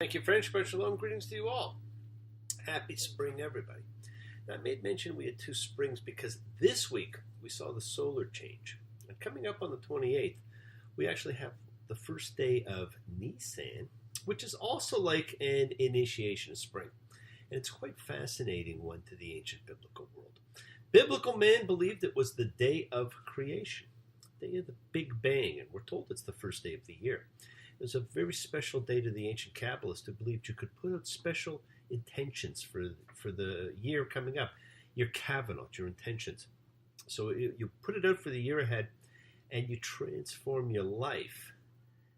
Thank you, French, but shalom, greetings to you all. Happy spring, everybody. Now, I made mention we had two springs because this week we saw the solar change. And coming up on the 28th, we actually have the first day of Nisan, which is also like an initiation of spring. And it's quite fascinating one to the ancient biblical world. Biblical man believed it was the day of creation, the day of the Big Bang, and we're told it's the first day of the year. It was a very special day to the ancient Kabbalists who believed you could put out special intentions for the year coming up, your kavanot, your intentions. So you put it out for the year ahead, and you transform your life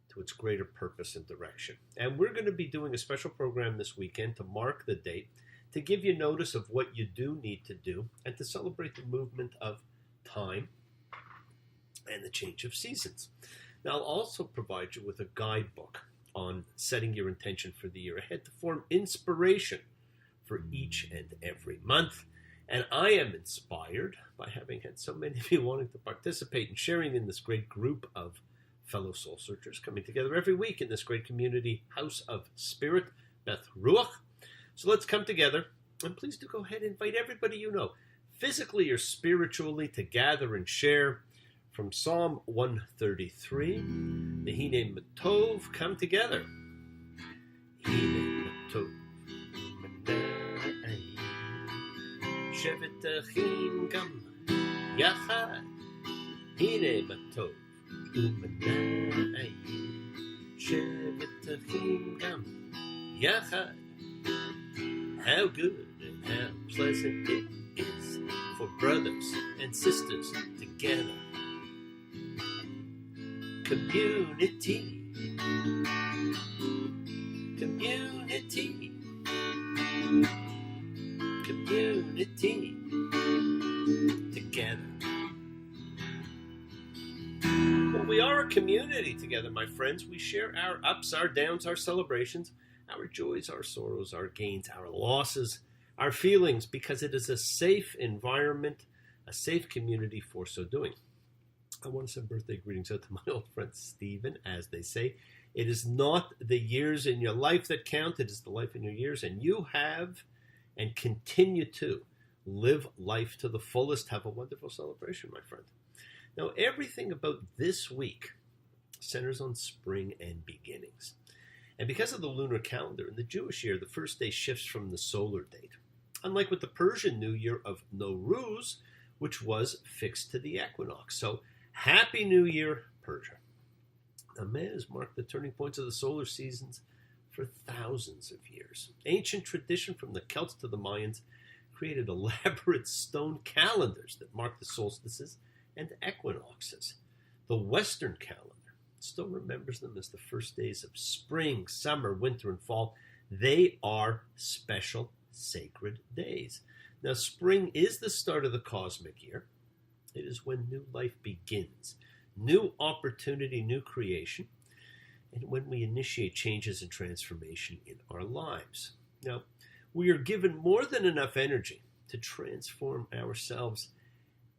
to its greater purpose and direction. And we're going to be doing a special program this weekend to mark the date, to give you notice of what you do need to do, and to celebrate the movement of time and the change of seasons. Now, I'll also provide you with a guidebook on setting your intention for the year ahead to form inspiration for each and every month. And I am inspired by having had so many of you wanting to participate and sharing in this great group of fellow soul searchers coming together every week in this great community, House of Spirit, Beth Ruach. So let's come together, and please do go ahead and invite everybody you know, physically or spiritually, to gather and share. From Psalm 133, the Hine Matov, come together. Hine Matov, Manai, Shevet Achim Gam Yachad. Hine Matov, Manai, Shevet Achim Gam Yachad. How good and how pleasant it is for brothers and sisters together. Community, community, community, together. Well, we are a community together, my friends. We share our ups, our downs, our celebrations, our joys, our sorrows, our gains, our losses, our feelings, because it is a safe environment, a safe community for so doing. I want to send birthday greetings out to my old friend Stephen. As they say, it is not the years in your life that count, it is the life in your years, and you have and continue to live life to the fullest. Have a wonderful celebration, my friend. Now, everything about this week centers on spring and beginnings. And because of the lunar calendar, in the Jewish year, the first day shifts from the solar date. Unlike with the Persian New Year of Nowruz, which was fixed to the equinox. So, Happy New Year, Persia. Now, man has marked the turning points of the solar seasons for thousands of years. Ancient tradition from the Celts to the Mayans created elaborate stone calendars that mark the solstices and equinoxes. The Western calendar still remembers them as the first days of spring, summer, winter, and fall. They are special, sacred days. Now, spring is the start of the cosmic year. It is when new life begins, new opportunity, new creation, and when we initiate changes and transformation in our lives. Now, we are given more than enough energy to transform ourselves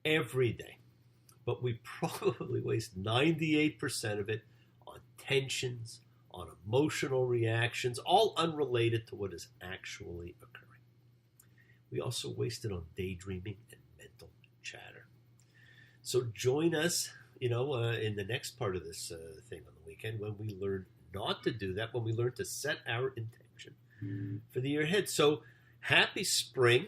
every day, but we probably waste 98% of it on tensions, on emotional reactions, all unrelated to what is actually occurring. We also waste it on daydreaming and mental chatter. So join us, in the next part of this thing on the weekend when we learn not to do that, when we learn to set our intention for the year ahead. So happy spring,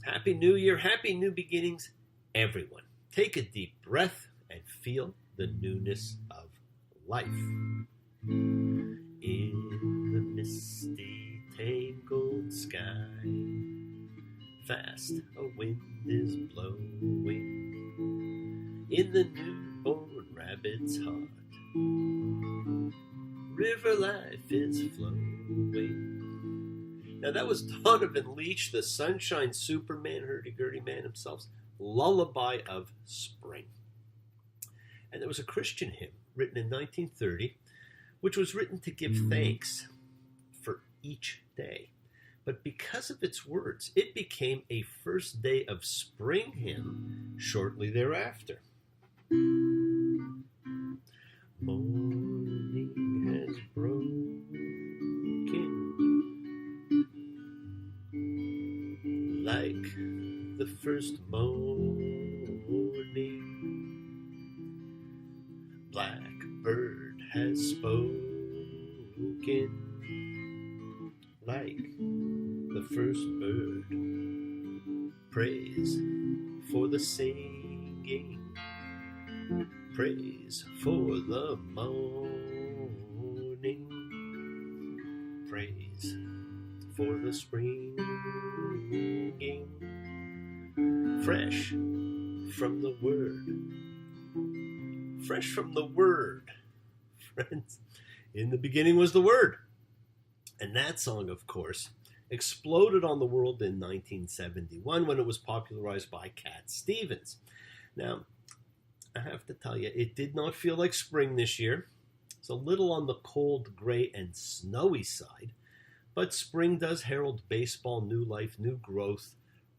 happy new year, happy new beginnings, everyone. Take a deep breath and feel the newness of life. In the misty, tangled sky, fast a wind is blowing. In the newborn rabbit's heart, river life is flowing. Now that was Donovan Leitch, the Sunshine Superman, hurdy-gurdy man himself, lullaby of spring. And there was a Christian hymn written in 1930, which was written to give thanks for each day. But because of its words, it became a first day of spring hymn shortly thereafter. Morning has broken first morning, blackbird has spoken like the first bird. Praise for the singing, praise for the morning, praise for the springing, fresh from the word, fresh from the word, friends. In the beginning was the word. And that song, of course, exploded on the world in 1971 when it was popularized by Cat Stevens. Now, I have to tell you, it did not feel like spring this year. It's a little on the cold, gray, and snowy side. But spring does herald baseball, new life, new growth,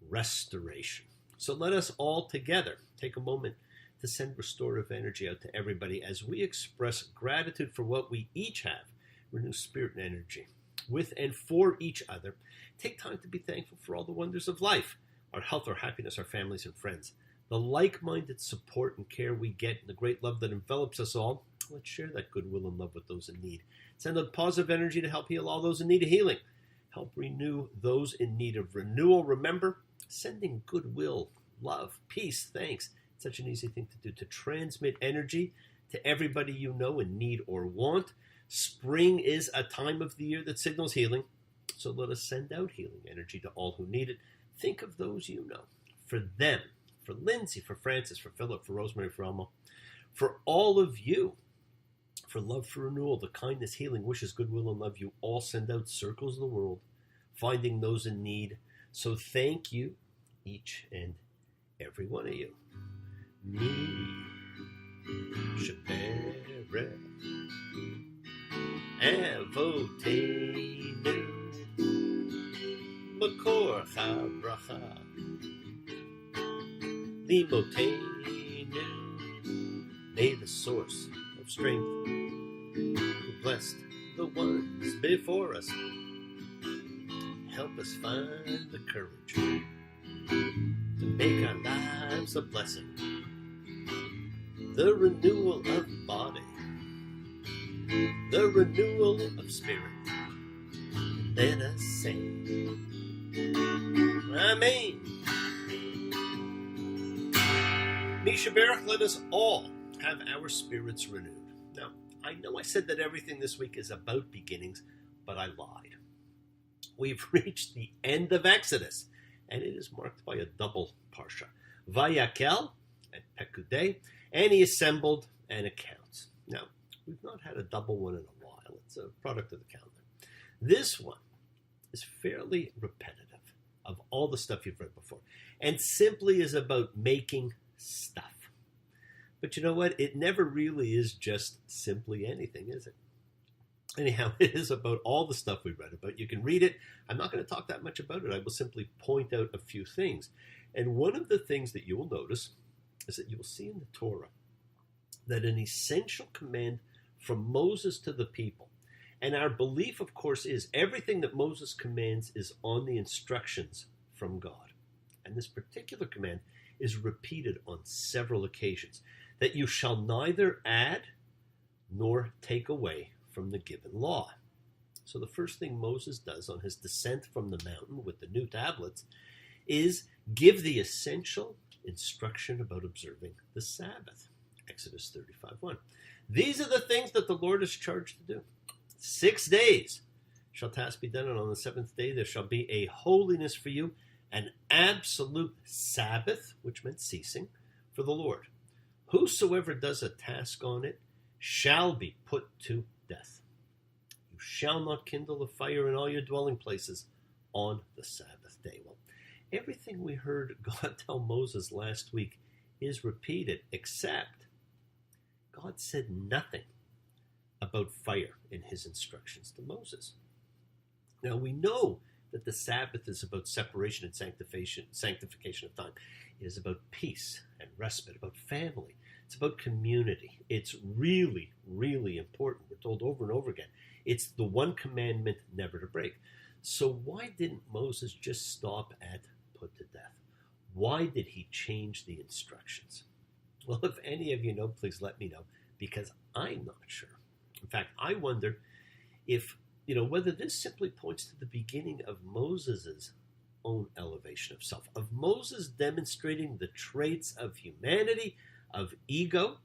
restoration. So let us all together take a moment to send restorative energy out to everybody as we express gratitude for what we each have, renew spirit and energy with and for each other. Take time to be thankful for all the wonders of life, our health, our happiness, our families and friends, the like-minded support and care we get, and the great love that envelops us all. Let's share that goodwill and love with those in need. Send out positive energy to help heal all those in need of healing. Help renew those in need of renewal. Remember, sending goodwill, love, peace, thanks. It's such an easy thing to do, to transmit energy to everybody you know in need or want. Spring is a time of the year that signals healing, so let us send out healing energy to all who need it. Think of those you know, for them, for Lindsay, for Francis, for Philip, for Rosemary, for Elmo, for all of you, for love, for renewal, the kindness, healing, wishes, goodwill, and love you all send out circles of the world, finding those in need. So thank you, each and every one of you. Me, Shabere, Avoteinu, Makor Chabracha, Limoteinu, may the source of strength who blessed the ones before us help us find the courage to make our lives a blessing. The renewal of body, the renewal of spirit. Let us say, Amen. Misha Baruch, let us all have our spirits renewed. Now, I know I said that everything this week is about beginnings, but I lied. We've reached the end of Exodus, and it is marked by a double parsha, Vayakel and Pekudei, and he assembled and accounts. Now, we've not had a double one in a while. It's a product of the calendar. This one is fairly repetitive of all the stuff you've read before, and simply is about making stuff. But you know what? It never really is just simply anything, is it? Anyhow, it is about all the stuff we read about. You can read it. I'm not going to talk that much about it. I will simply point out a few things. And one of the things that you will notice is that you will see in the Torah that an essential command from Moses to the people, and our belief, of course, is everything that Moses commands is on the instructions from God. And this particular command is repeated on several occasions, that you shall neither add nor take away from the given law. So the first thing Moses does on his descent from the mountain with the new tablets is give the essential instruction about observing the Sabbath. Exodus 35:1. These are the things that the Lord is charged to do. 6 days shall tasks be done, and on the seventh day there shall be a holiness for you, an absolute Sabbath, which meant ceasing, for the Lord. Whosoever does a task on it shall be put to death. You shall not kindle a fire in all your dwelling places on the Sabbath day. Well, everything we heard God tell Moses last week is repeated, except God said nothing about fire in his instructions to Moses. Now we know that the Sabbath is about separation and sanctification of time. It is about peace and respite, about family. It's about community. It's really, really important. We're told over and over again. It's the one commandment never to break. So why didn't Moses just stop at put to death? Why did he change the instructions? Well, if any of you know, please let me know, because I'm not sure. In fact, I wonder if, whether this simply points to the beginning of Moses' own elevation of self, of Moses demonstrating the traits of humanity, of ego,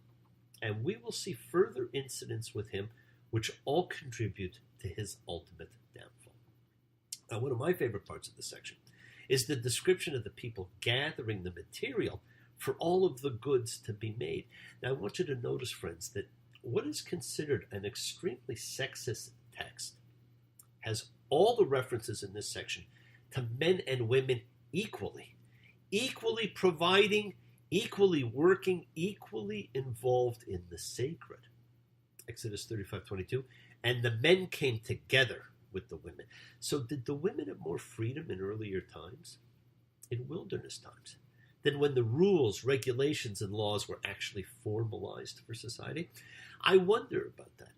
and we will see further incidents with him which all contribute to his ultimate downfall. Now, one of my favorite parts of this section is the description of the people gathering the material for all of the goods to be made. Now, I want you to notice, friends, that what is considered an extremely sexist text has all the references in this section to men and women equally providing, equally working, equally involved in the sacred. Exodus 35:22, and the men came together with the women. So did the women have more freedom in earlier times, in wilderness times, than when the rules, regulations, and laws were actually formalized for society? I wonder about that.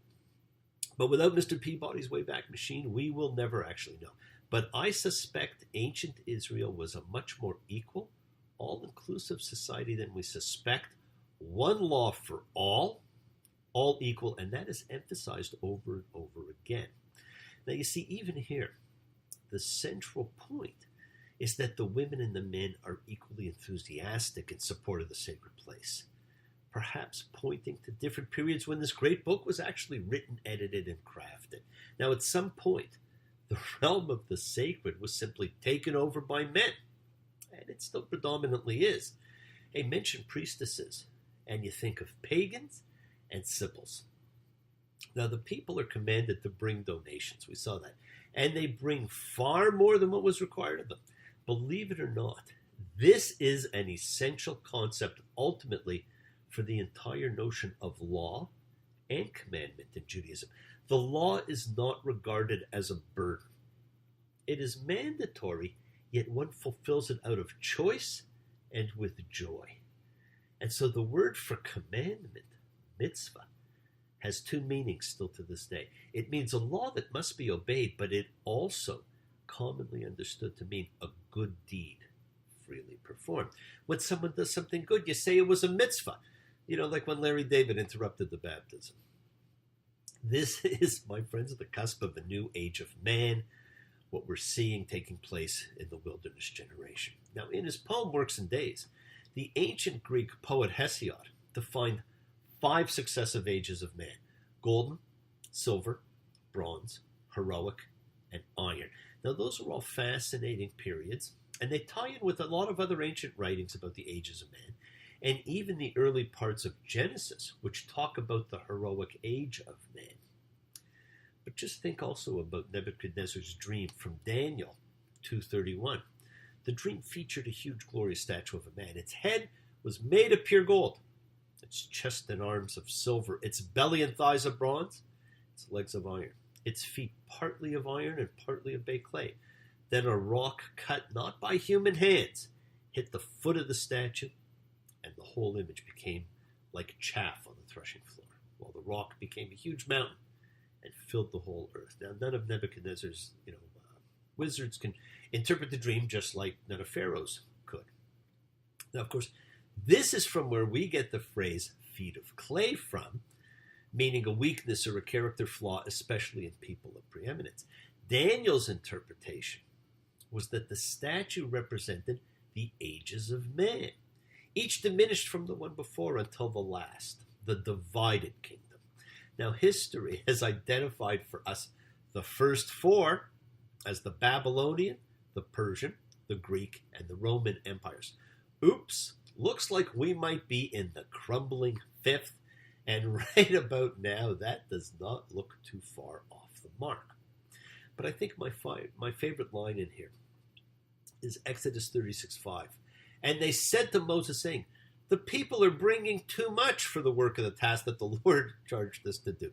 But without Mr. Peabody's Wayback Machine, we will never actually know. But I suspect ancient Israel was a much more equal, all-inclusive society than we suspect. One law for all equal, and that is emphasized over and over again. Now you see, even here, the central point is that the women and the men are equally enthusiastic in support of the sacred place, perhaps pointing to different periods when this great book was actually written, edited, and crafted. Now, at some point, the realm of the sacred was simply taken over by men, and it still predominantly is. Hey, mention priestesses, and you think of pagans and sibyls. Now, the people are commanded to bring donations. We saw that. And they bring far more than what was required of them. Believe it or not, this is an essential concept ultimately for the entire notion of law and commandment in Judaism. The law is not regarded as a burden. It is mandatory, yet one fulfills it out of choice and with joy. And so the word for commandment, mitzvah, has two meanings still to this day. It means a law that must be obeyed, but it also commonly understood to mean a good deed freely performed. When someone does something good, you say it was a mitzvah. Like when Larry David interrupted the baptism. This is, my friends, the cusp of a new age of man, what we're seeing taking place in the wilderness generation. Now, in his poem Works and Days, the ancient Greek poet Hesiod defined 5 successive ages of man: golden, silver, bronze, heroic, and iron. Now, those are all fascinating periods, and they tie in with a lot of other ancient writings about the ages of man, and even the early parts of Genesis, which talk about the heroic age of man. But just think also about Nebuchadnezzar's dream from Daniel 2:31. The dream featured a huge glorious statue of a man. Its head was made of pure gold, its chest and arms of silver, its belly and thighs of bronze, its legs of iron, its feet partly of iron and partly of baked clay. Then a rock cut not by human hands hit the foot of the statue, and the whole image became like chaff on the threshing floor, while the rock became a huge mountain and filled the whole earth. Now, none of Nebuchadnezzar's wizards can interpret the dream, just like none of Pharaoh's could. Now, of course, this is from where we get the phrase feet of clay from, meaning a weakness or a character flaw, especially in people of preeminence. Daniel's interpretation was that the statue represented the ages of man, each diminished from the one before until the last, the divided kingdom. Now, history has identified for us the first 4 as the Babylonian, the Persian, the Greek, and the Roman empires. Oops, looks like we might be in the crumbling 5th, and right about now, that does not look too far off the mark. But I think my favorite line in here is Exodus 36:5. And they said to Moses, saying, the people are bringing too much for the work of the task that the Lord charged us to do.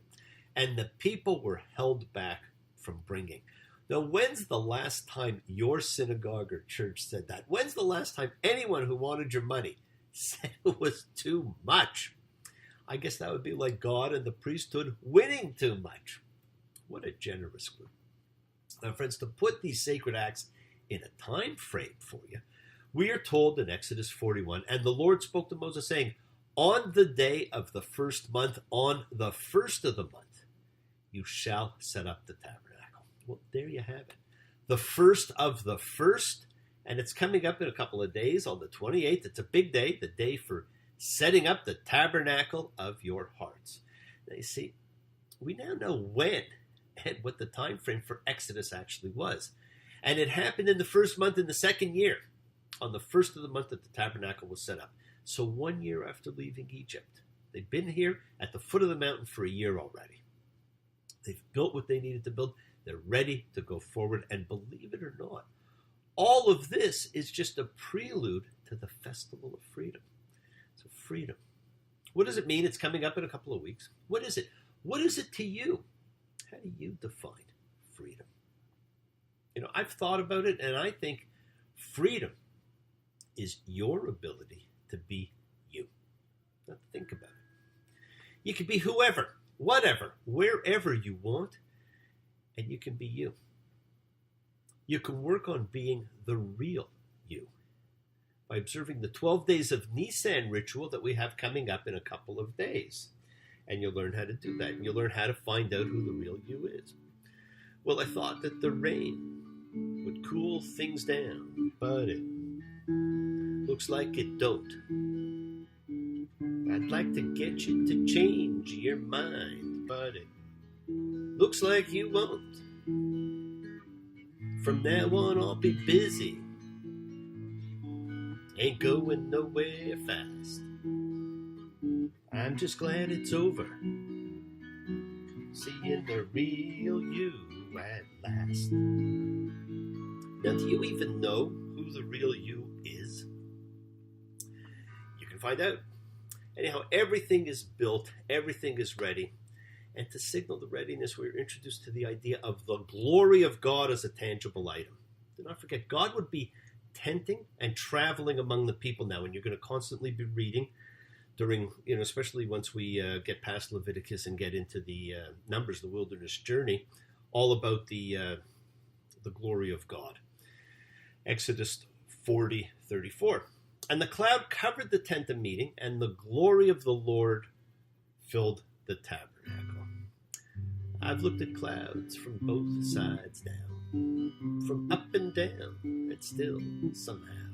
And the people were held back from bringing. Now, when's the last time your synagogue or church said that? When's the last time anyone who wanted your money said it was too much? I guess that would be like God and the priesthood winning too much. What a generous group. Now, friends, to put these sacred acts in a time frame for you, We are told in Exodus 41, and the Lord spoke to Moses, saying, on the day of the first month, on the first of the month, you shall set up the tabernacle. Well, there you have it. The first of the first, and it's coming up in a couple of days on the 28th. It's a big day, the day for setting up the tabernacle of your hearts. Now, you see, we now know when and what the time frame for Exodus actually was. And it happened in the first month in the second year, on the first of the month that the tabernacle was set up. So 1 year after leaving Egypt. They've been here at the foot of the mountain for a year already. They've built what they needed to build. They're ready to go forward. And believe it or not, all of this is just a prelude to the Festival of Freedom. So freedom. What does it mean? It's coming up in a couple of weeks. What is it? What is it to you? How do you define freedom? You know, I've thought about it, and I think freedom is your ability to be you. Now think about it. You can be whoever, whatever, wherever you want, and you can be you. You can work on being the real you by observing the 12 days of Nisan ritual that we have coming up in a couple of days. And you'll learn how to do that, and you'll learn how to find out who the real you is. Well, I thought that the rain would cool things down, but it looks like it don't. I'd like to get you to change your mind, but it looks like you won't. From now on, I'll be busy. Ain't going nowhere fast. I'm just glad it's over. Seeing the real you at last. Now, do you even know who the real you is? You can find out. Anyhow, everything is built, everything is ready. And to signal the readiness, we're introduced to the idea of the glory of God as a tangible item. Do not forget, God would be tenting and traveling among the people now, and you're going to constantly be reading during, especially once we get past Leviticus and get into the Numbers, the wilderness journey, all about the glory of God. Exodus 40:34. And the cloud covered the tent of meeting, and the glory of the Lord filled the tabernacle. I've looked at clouds from both sides now, from up and down, and still, somehow,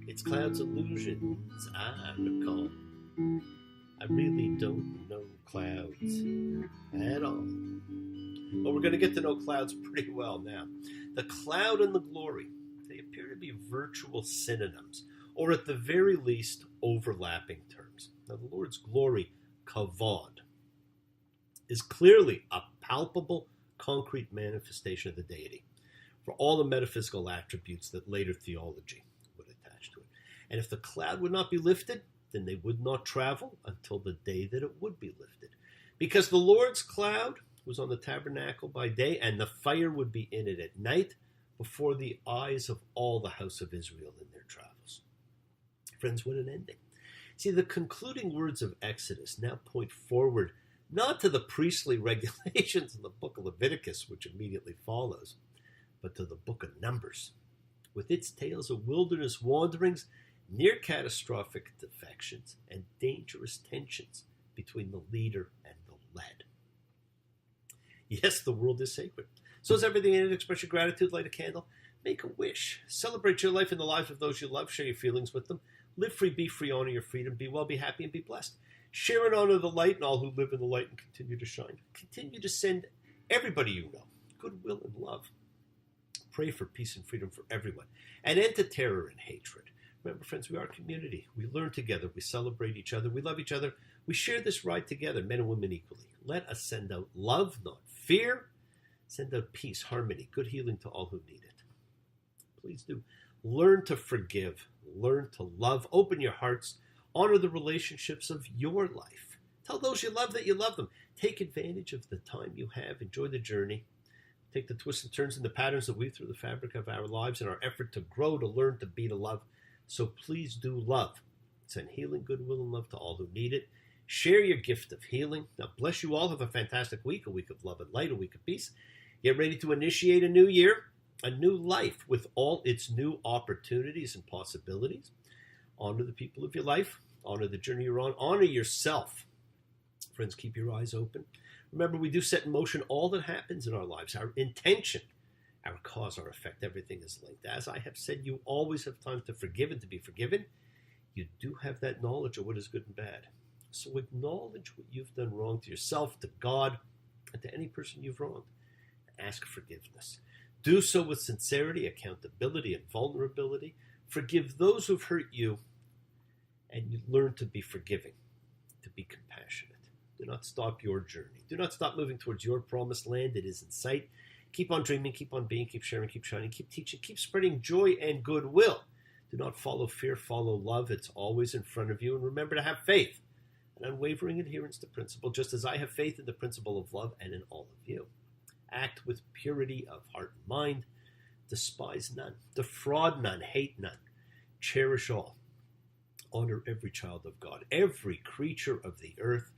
it's clouds' illusions I recall. I really don't know clouds at all. Well, we're going to get to know clouds pretty well now. The cloud and the glory, they appear to be virtual synonyms, or at the very least, overlapping terms. Now, the Lord's glory, kavod, is clearly a palpable, concrete manifestation of the deity for all the metaphysical attributes that later theology would attach to it. And if the cloud would not be lifted, then they would not travel until the day that it would be lifted. Because the Lord's cloud was on the tabernacle by day, and the fire would be in it at night before the eyes of all the house of Israel in their travels. Friends, what an ending. See, the concluding words of Exodus now point forward not to the priestly regulations in the book of Leviticus, which immediately follows, but to the book of Numbers, with its tales of wilderness wanderings, near catastrophic defections, and dangerous tensions between the leader and the led. Yes, the world is sacred. So is everything in it. Express your gratitude, light a candle, make a wish, celebrate your life and the lives of those you love, share your feelings with them, live free, be free, honor your freedom, be well, be happy, and be blessed. Share and honor the light and all who live in the light and continue to shine. Continue to send everybody you know goodwill and love. Pray for peace and freedom for everyone, and end to terror and hatred. Remember, friends, we are a community. We learn together. We celebrate each other. We love each other. We share this ride together, men and women equally. Let us send out love, not fear. Send out peace, harmony, good healing to all who need it. Please do. Learn to forgive. Learn to love. Open your hearts. Honor the relationships of your life. Tell those you love that you love them. Take advantage of the time you have. Enjoy the journey. Take the twists and turns and the patterns that weave through the fabric of our lives in our effort to grow, to learn, to be, to love. So please do love. Send healing, goodwill, and love to all who need it. Share your gift of healing. Now, bless you all. Have a fantastic week, a week of love and light, a week of peace. Get ready to initiate a new year. a new life with all its new opportunities and possibilities. Honor the people of your life. Honor the journey you're on. Honor yourself. Friends, keep your eyes open. Remember, we do set in motion all that happens in our lives. Our intention, our cause, our effect, everything is linked. As I have said, you always have time to forgive and to be forgiven. You do have that knowledge of what is good and bad. So acknowledge what you've done wrong to yourself, to God, and to any person you've wronged. Ask forgiveness. Do so with sincerity, accountability, and vulnerability. Forgive those who've hurt you, and you learn to be forgiving, to be compassionate. Do not stop your journey. Do not stop moving towards your promised land. It is in sight. Keep on dreaming, keep on being, keep sharing, keep shining, keep teaching, keep spreading joy and goodwill. Do not follow fear, follow love. It's always in front of you. And remember to have faith and unwavering adherence to principle, just as I have faith in the principle of love and in all of you. Act with purity of heart and mind. Despise none. Defraud none. Hate none. Cherish all. Honor every child of God, every creature of the earth.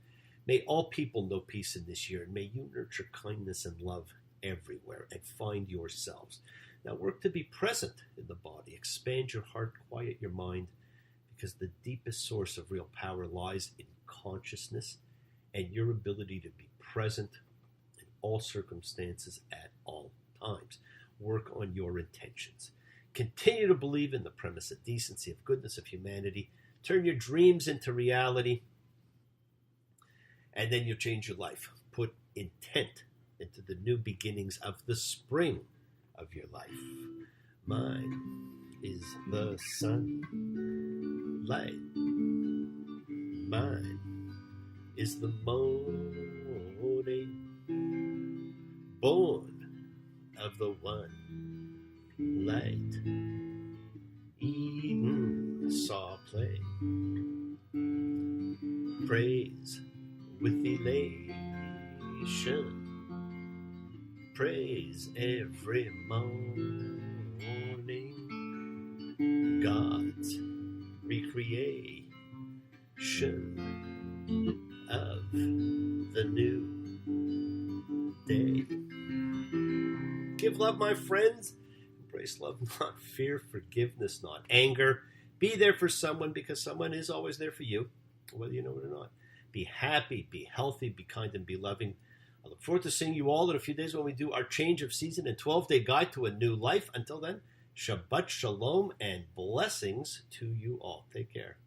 May all people know peace in this year, and may you nurture kindness and love everywhere and find yourselves. Now work to be present in the body. Expand your heart, quiet your mind, because the deepest source of real power lies in consciousness and your ability to be present in all circumstances at all times. Work on your intentions. Continue to believe in the premise of decency, of goodness, of humanity. Turn your dreams into reality, and then you'll change your life. Put intent into the new beginnings of the spring of your life. Mine is the sunlight. Mine is the morning, born of the one light. Eden saw play, praise with elation, praise every morning, God's recreation of the new day. Give love, my friends. Embrace love, not fear. Forgiveness, not anger. Be there for someone, because someone is always there for you, whether you know it or not. Be happy, be healthy, be kind, and be loving. I look forward to seeing you all in a few days when we do our change of season and 12-day guide to a new life. Until then, Shabbat Shalom and blessings to you all. Take care.